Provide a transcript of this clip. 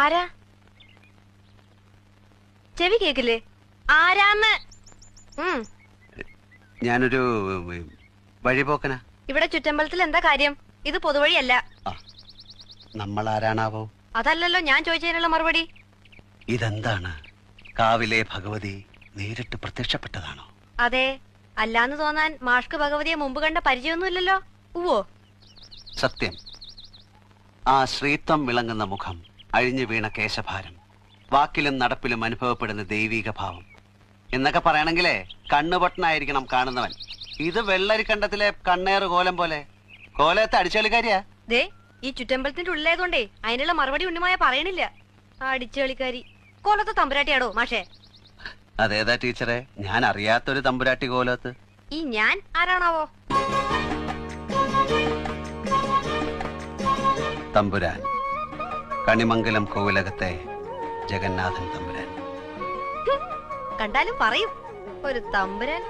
ആരാ? ചെവി കേക്കില്ലേ? ആരാന്ന്? ഞാനൊരു വഴിപോക്കനാ. ഇവിടെ ചുറ്റമ്പലത്തിൽ എന്താ കാര്യം? ഇത് പൊതുവഴിയല്ല. നമ്മൾ ആരാണാവോ? അതല്ലല്ലോ ഞാൻ ചോദിച്ചതിനുള്ള മറുപടി. ഇതെന്താണ്? കാവിലെ ഭഗവതി നേരിട്ട് പ്രത്യക്ഷപ്പെട്ടതാണോ? അതെ. അല്ലാന്ന് തോന്നാൻ മാഷ്ക്ക് ഭഗവതിയെ മുമ്പ് കണ്ട പരിചയമൊന്നുമില്ലല്ലോ. ഉവ്വോ? സത്യം. ആ ശ്രീത്വം വിളങ്ങുന്ന മുഖം, അഴിഞ്ഞു വീണ കേശഭാരം, വാക്കിലും നടപ്പിലും അനുഭവപ്പെടുന്ന ദൈവീക ഭാവം എന്നൊക്കെ പറയണെങ്കിലേ കണ്ണുപൊട്ടനായിരിക്കണം കാണുന്നവൻ. ഇത് വെള്ളരിക്കണ്ടത്തിലെ കണ്ണേറ് കോലം പോലെ. കോലത്തെ അടിച്ചുകളിക്കാരിയാ. ദേ, ഈ ചുറ്റമ്പലത്തിന്റെ ഉള്ളിലായതുകൊണ്ടേ അതിനുള്ള മറുപടി ഉണ്ണിമായ പറയണില്ല. അടിച്ചുകളിക്കാരി. കോലത്തെ തമ്പുരാട്ടിയാടോ മാഷേ? അതേതാ ടീച്ചറെ? ഞാൻ അറിയാത്തൊരു തമ്പുരാട്ടി കോലത്ത്. ഈ ഞാൻ ആരാണാവോ? തമ്പുരാൻ, കണിമംഗലം കോവിലകത്തെ ജഗന്നാഥൻ തമ്പുരാൻ. കണ്ടാലും പറയും ഒരു തമ്പുരാൻ.